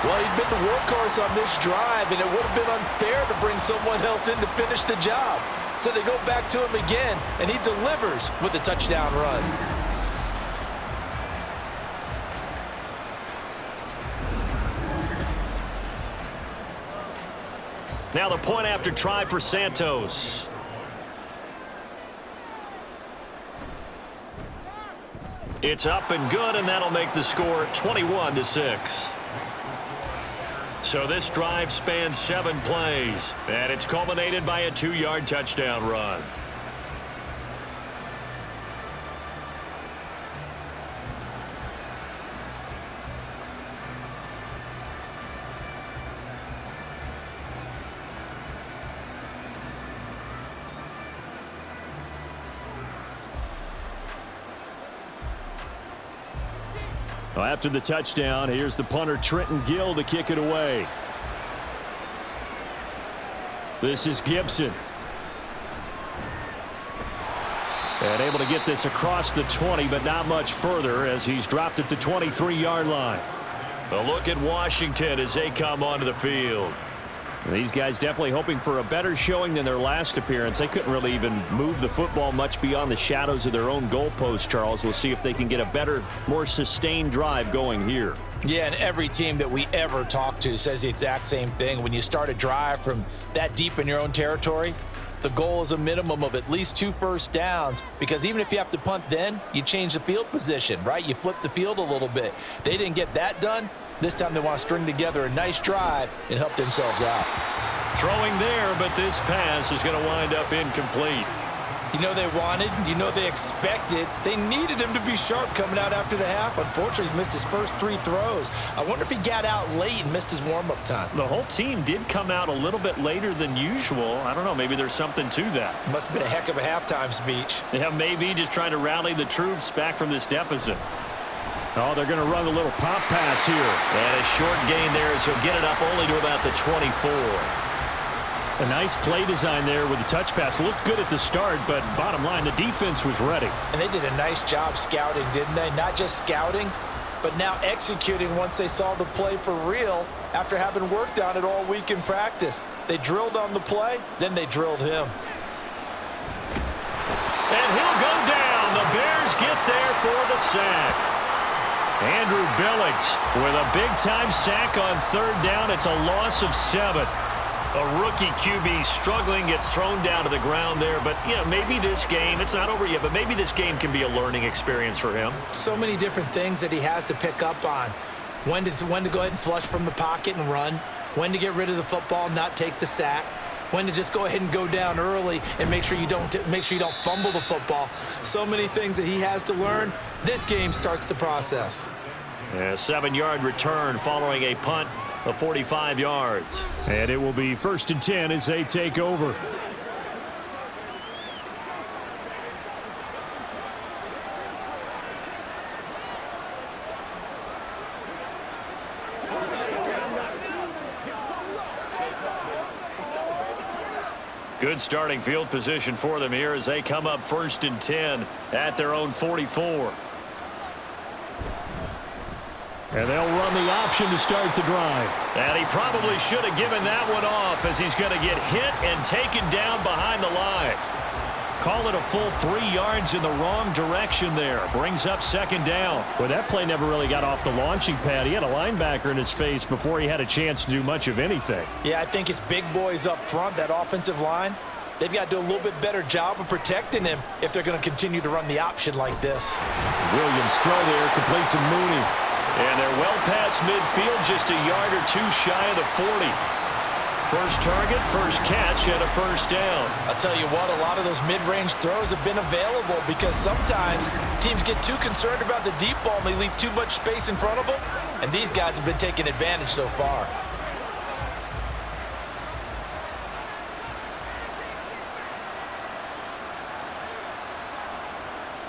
S2: Well, he'd been the workhorse on this drive, and it would have been unfair to bring someone else in to finish the job. So they go back to him again, and he delivers with a touchdown run.
S4: Now the point after try for Santos. It's up and good, and that'll make the score 21-6. So this drive spans 7 plays, and it's culminated by a 2-yard touchdown run.
S1: Well, after the touchdown, here's the punter Trenton Gill to kick it away. This is Gibson. And able to get this across the 20, but not much further as he's dropped at the 23-yard line.
S4: A look at Washington as they come onto the field.
S1: These guys definitely hoping for a better showing than their last appearance. They couldn't really even move the football much beyond the shadows of their own goalpost, Charles. We'll see if they can get a better, more sustained drive going here.
S2: Yeah, and every team that we ever talk to says the exact same thing. When you start a drive from that deep in your own territory, the goal is a minimum of at least 2 first downs, because even if you have to punt then, you change the field position, right? You flip the field a little bit. They didn't get that done. This time they want to string together a nice drive and help themselves out.
S4: Throwing there, but this pass is going to wind up incomplete.
S3: You know they wanted, you know they expected. They needed him to be sharp coming out after the half. Unfortunately, he's missed his first 3 throws. I wonder if he got out late and missed his warm-up time.
S4: The whole team did come out a little bit later than usual. I don't know, maybe there's something to that.
S3: Must have been a heck of a halftime speech.
S4: Yeah, maybe just trying to rally the troops back from this deficit.
S1: Oh, they're going to run a little pop pass here.
S4: And a short gain there as he'll get it up only to about the 24.
S1: A nice play design there with the touch pass. Looked good at the start, but bottom line, the defense was ready.
S2: And they did a nice job scouting, didn't they? Not just scouting, but now executing once they saw the play for real after having worked on it all week in practice. They drilled on the play, then they drilled him.
S4: And he'll go down. The Bears get there for the sack. Andrew Billings with a big-time sack on 3rd down. It's a loss of 7. A rookie QB struggling, gets thrown down to the ground there. But, you know, maybe this game, it's not over yet, but maybe this game can be a learning experience for him.
S3: So many different things that he has to pick up on. When to go ahead and flush from the pocket and run. When to get rid of the football and not take the sack. When to just go ahead and go down early and make sure you don't fumble the football. So many things that he has to learn. This game starts the process.
S4: A 7-yard return following a punt of 45 yards.
S1: And it will be 1st and 10 as they take over.
S4: Good starting field position for them here as they come up 1st and 10 at their own 44.
S1: And they'll run the option to start the drive.
S4: And he probably should have given that one off as he's going to get hit and taken down behind the line. Call it a full 3 yards in the wrong direction there. Brings up 2nd down.
S1: Well, that play never really got off the launching pad. He had a linebacker in his face before he had a chance to do much of anything.
S2: Yeah, I think it's big boys up front, that offensive line. They've got to do a little bit better job of protecting him if they're going to continue to run the option like this.
S1: Williams throw there, complete to Mooney.
S4: And they're well past midfield, just a yard or 2 shy of the 40. First target, first catch, and a 1st down.
S2: I'll tell you what, a lot of those mid-range throws have been available because sometimes teams get too concerned about the deep ball and they leave too much space in front of them, and these guys have been taking advantage so far.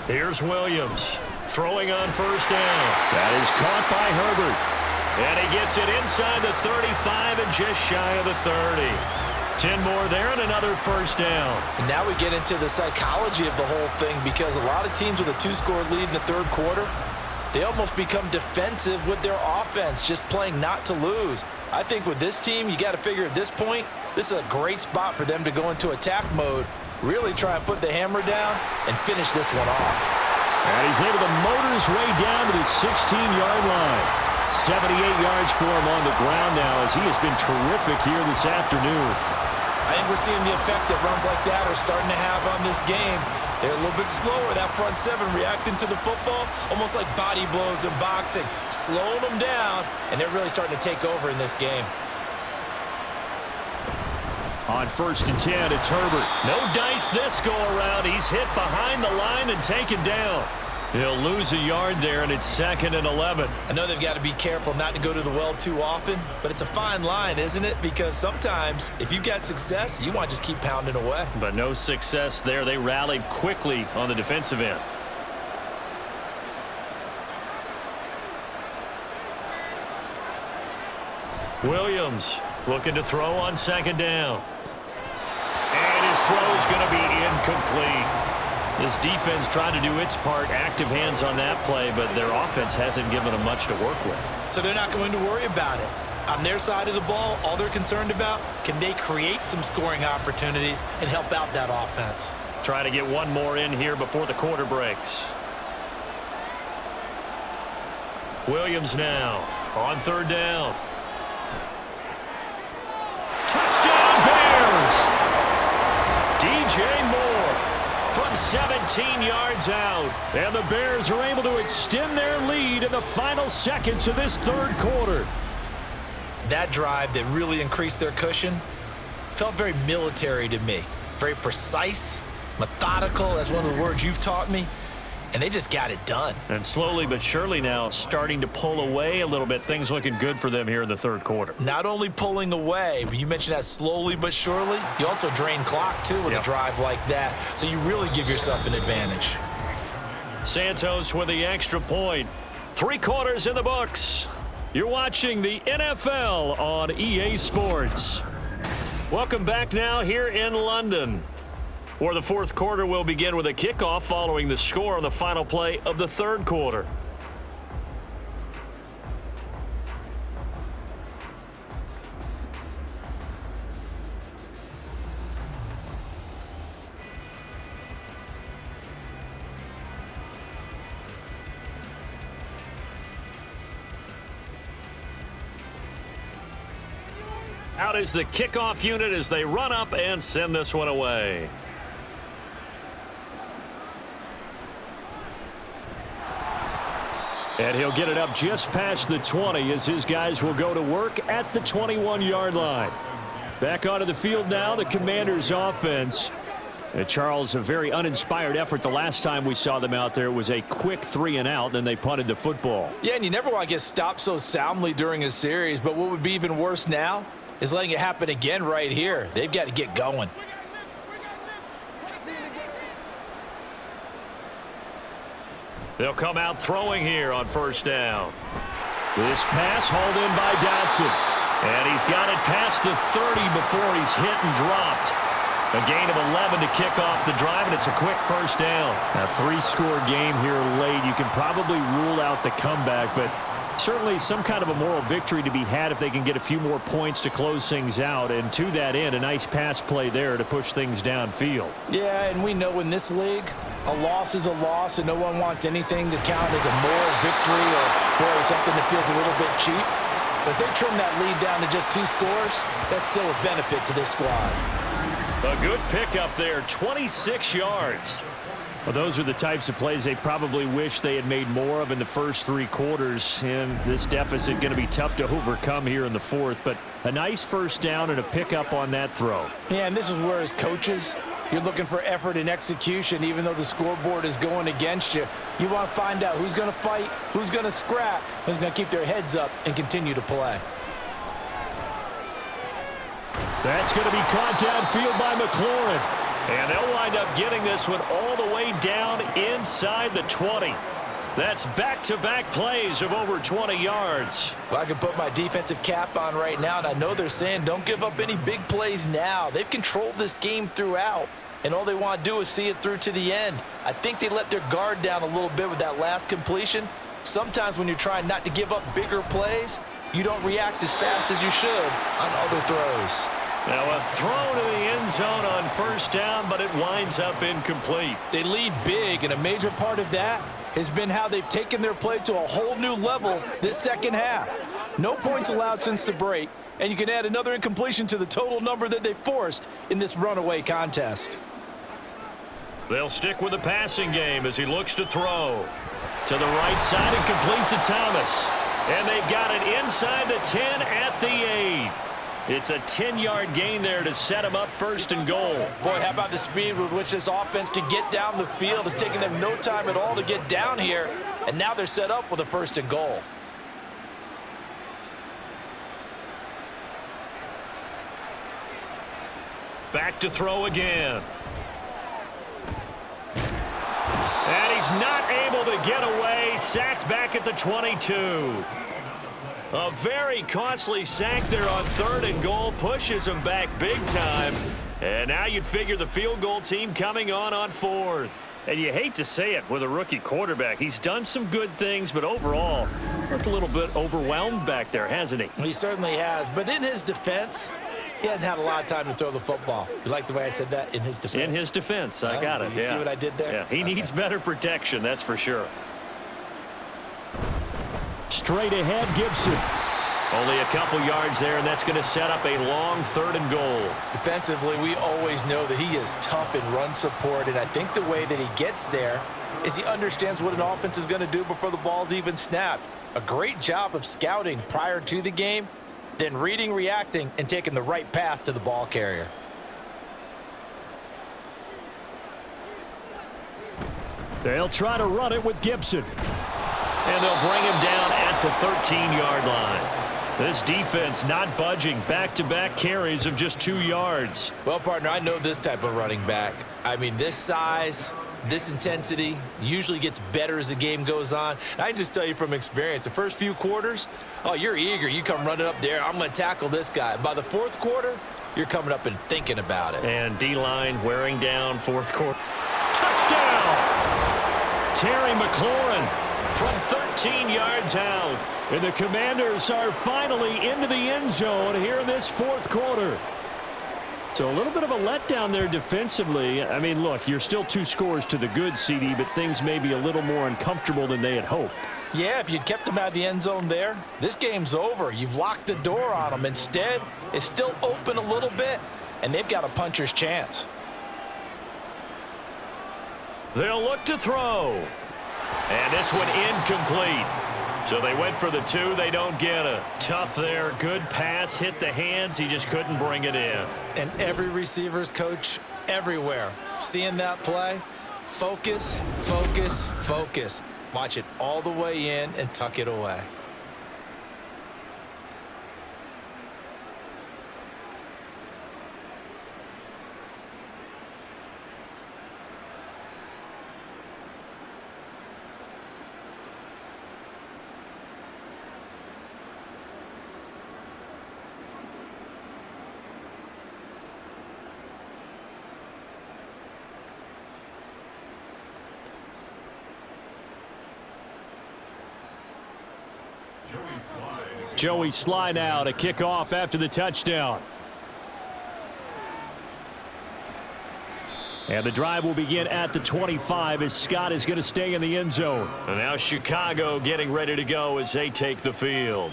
S4: Here's Williams throwing on 1st down.
S1: That is caught by Herbert.
S4: And he gets it inside the 35 and just shy of the 30. 10 more there and another 1st down.
S2: And now we get into the psychology of the whole thing because a lot of teams with a 2-score lead in the 3rd quarter, They almost become defensive with their offense, just playing not to lose. I think with this team, you got to figure at this point, this is a great spot for them to go into attack mode, really try and put the hammer down and finish this one off.
S1: And he's able to motor his way down to the 16-yard line. 78 yards for him on the ground now as he has been terrific here this afternoon.
S3: I think we're seeing the effect that runs like that are starting to have on this game. They're a little bit slower, that front seven, reacting to the football, almost like body blows in boxing, slowing them down, and they're really starting to take over in this game.
S1: On 1st and 10, it's Herbert.
S4: No dice this go-around. He's hit behind the line and taken down. He'll lose a yard there, and it's 2nd and 11.
S3: I know they've got to be careful not to go to the well too often, but it's a fine line, isn't it? Because sometimes, if you got success, you want to just keep pounding away.
S4: But no success there. They rallied quickly on the defensive end. Williams looking to throw on 2nd down. And his throw is going to be incomplete. This defense tried to do its part, active hands on that play, but their offense hasn't given them much to work with.
S3: So they're not going to worry about it. On their side of the ball, all they're concerned about, can they create some scoring opportunities and help out that offense?
S4: Try to get one more in here before the quarter breaks. Williams now on 3rd down. Touchdown Bears! DJ Moore from 17 yards out.
S1: And the Bears are able to extend their lead in the final seconds of this 3rd quarter.
S3: That drive that really increased their cushion felt very military to me. Very precise, methodical, that's one of the words you've taught me. And they just got it done.
S4: And slowly but surely now starting to pull away a little bit. Things looking good for them here in the 3rd quarter.
S3: Not only pulling away, but you mentioned that slowly but surely. You also drain clock, too, with a drive like that. So you really give yourself an advantage.
S4: Santos with the extra point. 3 quarters in the books. You're watching the NFL on EA Sports. Welcome back now here in London, where the 4th quarter will begin with a kickoff following the score on the final play of the 3rd quarter. Out is the kickoff unit as they run up and send this one away.
S1: And he'll get it up just past the 20 as his guys will go to work at the 21-yard line. Back onto the field now, the Commanders' offense. And Charles, a very uninspired effort the last time we saw them out there. It was a quick 3-and-out, then they punted the football.
S2: Yeah, and you never want to get stopped so soundly during a series, but what would be even worse now is letting it happen again right here. They've got to get going.
S4: They'll come out throwing here on 1st down.
S1: This pass hauled in by Dotson.
S4: And he's got it past the 30 before he's hit and dropped. A gain of 11 to kick off the drive, and it's a quick 1st down.
S1: A 3-score game here late. You can probably rule out the comeback, but certainly some kind of a moral victory to be had if they can get a few more points to close things out. And to that end, a nice pass play there to push things downfield.
S2: Yeah, and we know in this league, a loss is a loss, and no one wants anything to count as a moral victory or, boy, something that feels a little bit cheap. But if they trim that lead down to just 2 scores, that's still a benefit to this squad.
S4: A good pickup there, 26 yards.
S1: Well, those are the types of plays they probably wish they had made more of in the first 3 quarters. And this deficit going to be tough to overcome here in the 4th. But a nice 1st down and a pickup on that throw.
S2: Yeah, and this is where as coaches, you're looking for effort and execution. Even though the scoreboard is going against you, you want to find out who's going to fight, who's going to scrap, who's going to keep their heads up and continue to play.
S1: That's going to be caught downfield by McLaurin.
S4: And they'll wind up getting this one all the way down inside the 20. That's back-to-back plays of over 20 yards.
S2: Well, I can put my defensive cap on right now, and I know they're saying don't give up any big plays now. They've controlled this game throughout, and all they want to do is see it through to the end. I think they let their guard down a little bit with that last completion,
S3: Sometimes when you're trying not to give up bigger plays, you don't react as fast as you should on other throws.
S4: Now a throw to the end zone on first down, but it winds up incomplete.
S2: They lead big, and a major part of that has been how they've taken their play to a whole new level this second half. No points allowed since the break, and you can add another incompletion to the total number that they forced in this runaway contest.
S4: They'll stick with the passing game as he looks to throw. To the right side and complete to Thomas. And they've got it inside the 10 at the 8. It's a 10-yard gain there to set them up first and goal.
S3: Boy, how about the speed with which this offense can get down the field? It's taken them no time at all to get down here, and now they're set up with a first and goal.
S4: Back to throw again. And he's not able to get away. Sacked back at the 22. A very costly sack there on third and goal. Pushes him back big time. And now you'd figure the field goal team coming on fourth. And you hate to say it with a rookie quarterback. He's done some good things, but overall, looked a little bit overwhelmed back there, hasn't he?
S3: He certainly has. But in his defense, he hasn't had a lot of time to throw the football. You like the way I said that? In his defense?
S4: In his defense. I got it.
S3: You see what I did there?
S4: Yeah, he needs better protection, that's for sure.
S1: Straight ahead, Gibson.
S4: Only a couple yards there, and that's going to set up a long third and goal.
S3: Defensively, we always know that he is tough in run support, and I think the way that he gets there is he understands what an offense is going to do before the ball's even snapped. A great job of scouting prior to the game, then reading, reacting, and taking the right path to the ball carrier.
S1: They'll try to run it with Gibson.
S4: And they'll bring him down at the 13-yard line. This defense not budging. Back-to-back carries of just 2 yards.
S3: Well, partner, I know this type of running back. I mean, this size, this intensity usually gets better as the game goes on. And I can just tell you from experience, the first few quarters, oh, you're eager. You come running up there. I'm going to tackle this guy. By the fourth quarter, you're coming up and thinking about it.
S4: And D-line wearing down fourth quarter. Touchdown! Terry McLaurin from 13 yards out.
S1: And the Commanders are finally into the end zone here in this fourth quarter. So a little bit of a letdown there defensively. I mean, look, you're still 2 scores to the good, CD, but things may be a little more uncomfortable than they had hoped.
S2: Yeah, if you'd kept them out of the end zone there, this game's over. You've locked the door on them. Instead, it's still open a little bit, and they've got a puncher's chance.
S4: They'll look to throw. And this one incomplete. So they went for the 2. They don't get it. Tough there. Good pass. Hit the hands. He just couldn't bring it in.
S3: And every receiver's coach everywhere, seeing that play, focus, focus, focus. Watch it all the way in and tuck it away.
S1: Joey Sly now to kick off after the touchdown. And the drive will begin at the 25 as Scott is going to stay in the end zone.
S4: And now Chicago getting ready to go as they take the field.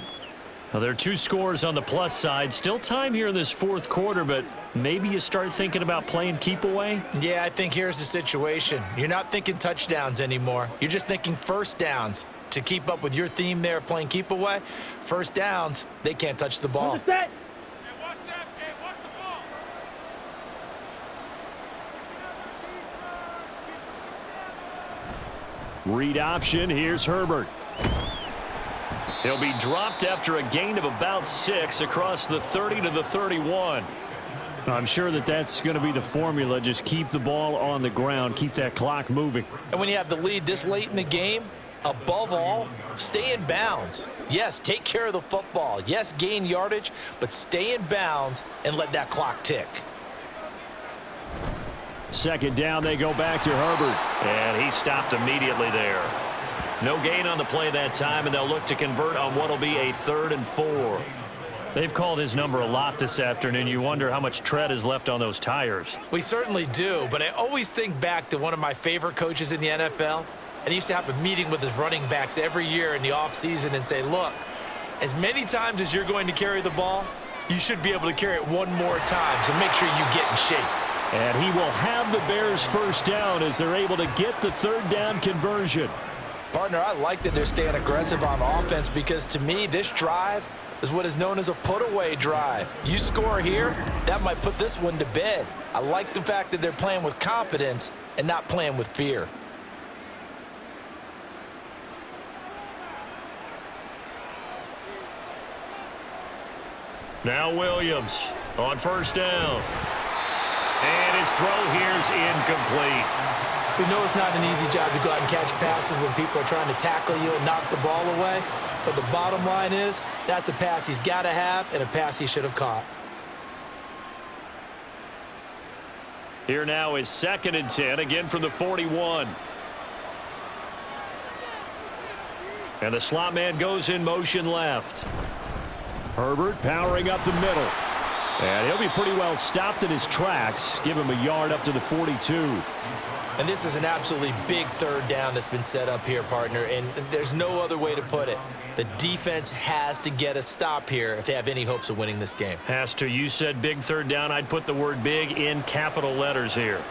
S1: Now there are 2 scores on the plus side. Still time here in this fourth quarter, but maybe you start thinking about playing keep away?
S3: Yeah, I think here's the situation. You're not thinking touchdowns anymore. You're just thinking first downs. To keep up with your theme there, playing keep away, first downs, they can't touch the ball.
S1: Read option. Here's Herbert.
S4: He'll be dropped after a gain of about 6 across the 30 to the 31.
S1: I'm sure that's going to be the formula. Just keep the ball on the ground. Keep that clock moving.
S2: And when you have the lead this late in the game, above all, stay in bounds. Yes, take care of the football. Yes, gain yardage, but stay in bounds and let that clock tick.
S1: Second down, they go back to Herbert.
S4: And he stopped immediately there. No gain on the play that time, and they'll look to convert on what will be a 3rd and 4. They've called his number a lot this afternoon. You wonder how much tread is left on those tires.
S3: We certainly do, but I always think back to one of my favorite coaches in the NFL, and he used to have a meeting with his running backs every year in the offseason and say, look, as many times as you're going to carry the ball, you should be able to carry it one more time, so make sure you get in shape.
S1: And he will have the Bears first down as they're able to get the 3rd down conversion.
S2: Partner, I like that they're staying aggressive on offense because to me, this drive is what is known as a put-away drive. You score here, that might put this one to bed. I like the fact that they're playing with confidence and not playing with fear.
S4: Now Williams on first down. And his throw here's incomplete.
S3: We know it's not an easy job to go out and catch passes when people are trying to tackle you and knock the ball away. But the bottom line is, that's a pass he's got to have and a pass he should have caught.
S4: Here now is 2nd and 10, again from the 41. And the slot man goes in motion left.
S1: Herbert powering up the middle. And he'll be pretty well stopped in his tracks. Give him a yard up to the 42.
S3: And this is an absolutely big 3rd down that's been set up here, partner, and there's no other way to put it. The defense has to get a stop here if they have any hopes of winning this game.
S4: Has to. You said big 3rd down. I'd put the word big in capital letters here.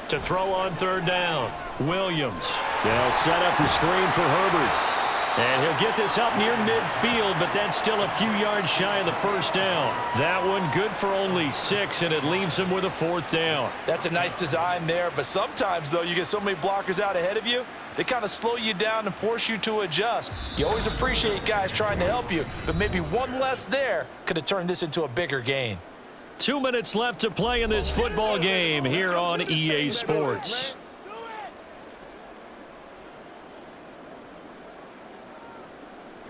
S4: To throw on 3rd down, Williams.
S1: They'll set up the screen for Herbert. And he'll get this up near midfield, but that's still a few yards shy of the first down. That one good for only 6, and it leaves him with a 4th down.
S2: That's a nice design there, but sometimes, though, you get so many blockers out ahead of you, they kind of slow you down and force you to adjust. You always appreciate guys trying to help you, but maybe one less there could have turned this into a bigger gain.
S1: 2 minutes left to play in this football game here on EA Sports.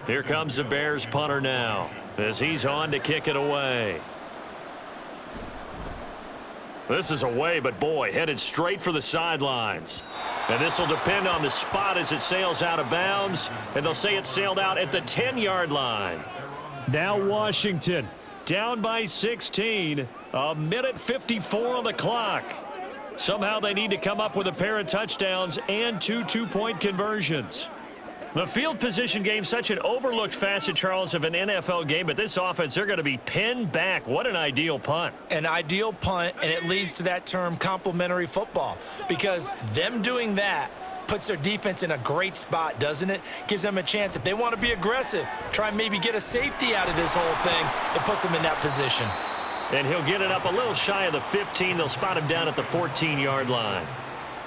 S4: Here comes the Bears punter now as he's on to kick it away. This is away, but boy, headed straight for the sidelines. And this will depend on the spot as it sails out of bounds, and they'll say it sailed out at the 10-yard line.
S1: Now Washington down by 16, a minute 54 on the clock. Somehow they need to come up with a pair of touchdowns and 2 two-point conversions. The field position game, such an overlooked facet, Charles, of an NFL game, but this offense, they're going to be pinned back. What an ideal punt.
S3: An ideal punt, and it leads to that term complementary football, because them doing that puts their defense in a great spot, doesn't it? Gives them a chance. If they want to be aggressive, try and maybe get a safety out of this whole thing, it puts them in that position.
S4: And he'll get it up a little shy of the 15. They'll spot him down at the 14-yard line.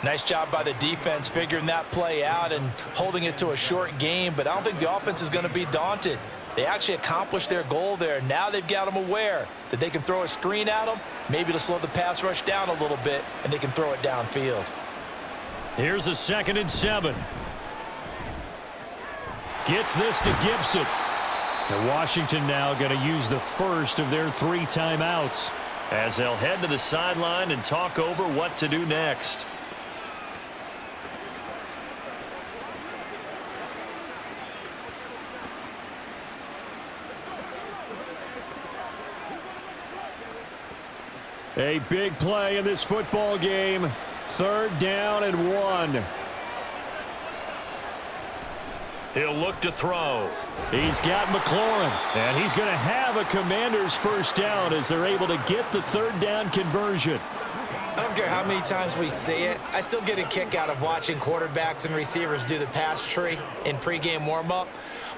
S2: Nice job by the defense figuring that play out and holding it to a short game, but I don't think the offense is going to be daunted. They actually accomplished their goal there. Now they've got them aware that they can throw a screen at them, maybe to slow the pass rush down a little bit, and they can throw it downfield.
S1: Here's a 2nd and 7. Gets this to Gibson. And Washington now going to use the first of their 3 timeouts
S4: as they'll head to the sideline and talk over what to do next.
S1: A big play in this football game. 3rd down and 1.
S4: He'll look to throw.
S1: He's got McLaurin, and he's going to have a Commander's first down as they're able to get the 3rd down conversion.
S3: I don't care how many times we see it. I still get a kick out of watching quarterbacks and receivers do the pass tree in pregame warm-up.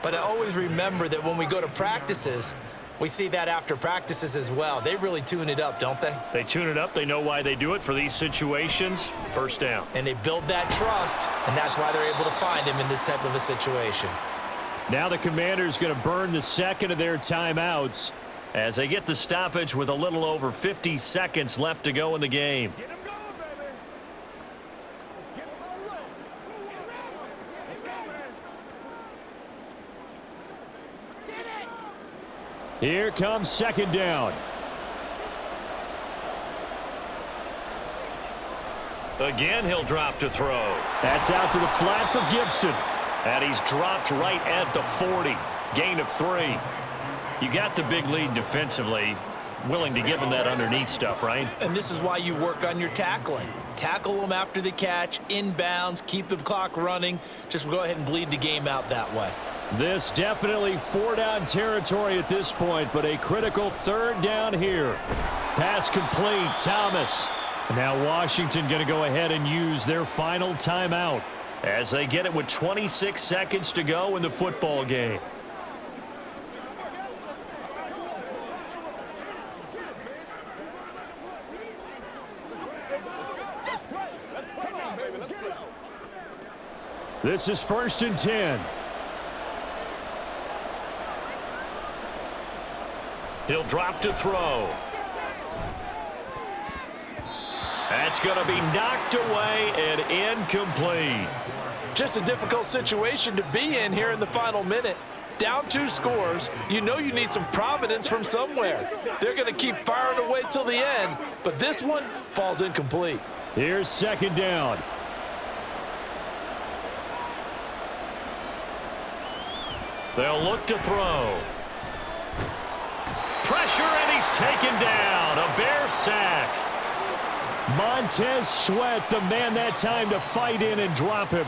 S3: But I always remember that when we go to practices, we see that after practices as well. They really tune it up, don't they?
S4: They tune it up. They know why they do it for these situations. First down.
S3: And they build that trust, and that's why they're able to find him in this type of a situation.
S1: Now the Commanders going to burn the 2nd of their timeouts
S4: as they get the stoppage with a little over 50 seconds left to go in the game.
S1: Here comes 2nd down.
S4: Again, he'll drop to throw.
S1: That's out to the flat for Gibson.
S4: And he's dropped right at the 40. Gain of 3. You got the big lead defensively. Willing to give him that underneath stuff, right?
S3: And this is why you work on your tackling. Tackle them after the catch, inbounds, keep the clock running. Just go ahead and bleed the game out that way.
S1: This definitely 4-down territory at this point, but a critical 3rd down here. Pass complete, Thomas. Now Washington going to go ahead and use their final timeout
S4: as they get it with 26 seconds to go in the football game.
S1: This is 1st and 10.
S4: He'll drop to throw. That's going to be knocked away and incomplete.
S2: Just a difficult situation to be in here in the final minute. Down 2 scores. You know you need some providence from somewhere. They're going to keep firing away till the end, but this one falls incomplete.
S1: Here's 2nd down.
S4: They'll look to throw. Pressure, and he's taken down. A Bear sack.
S1: Montez Sweat, the man that time to fight in and drop him.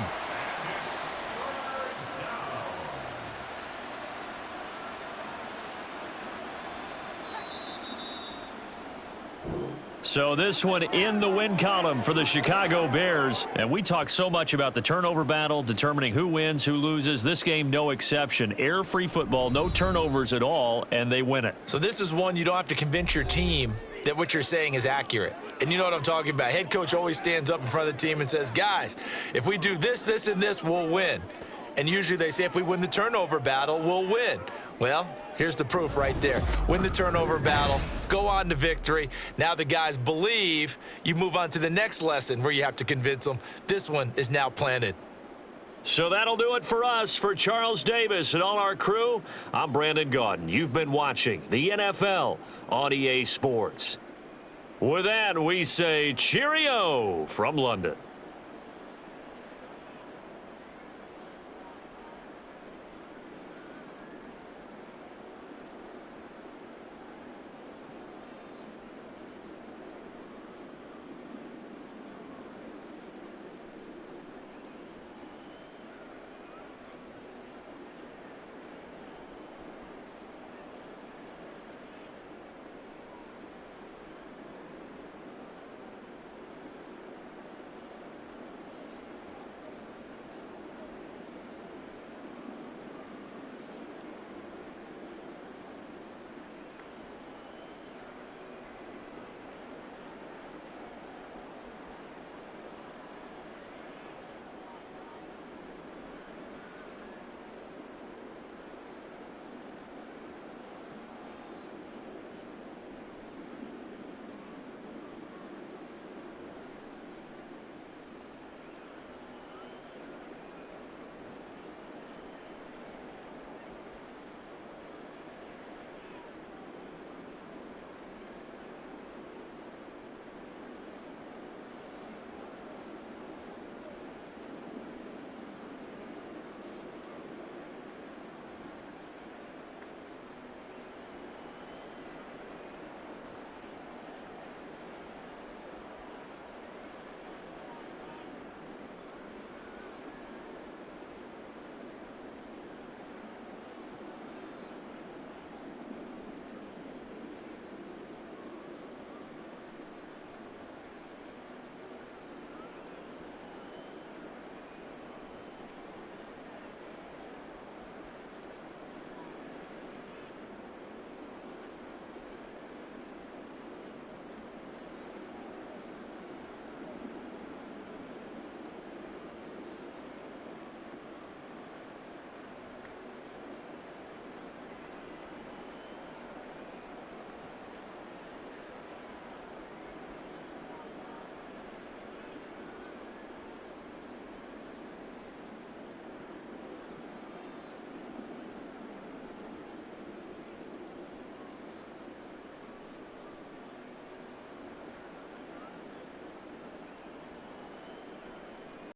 S4: So this one in the win column for the Chicago Bears. And we talk so much about the turnover battle, determining who wins, who loses. This game, no exception. Air-free football, no turnovers at all, and they win it.
S3: So this is one you don't have to convince your team that what you're saying is accurate. And you know what I'm talking about. Head coach always stands up in front of the team and says, guys, if we do this, this, and this, we'll win. And usually they say if we win the turnover battle, we'll win. Well, here's the proof right there. Win the turnover battle, go on to victory. Now the guys believe. You move on to the next lesson where you have to convince them. This one is now planted.
S4: So that'll do it for us. For Charles Davis and all our crew, I'm Brandon Gaudin. You've been watching the NFL on EA Sports. With that, we say cheerio from London.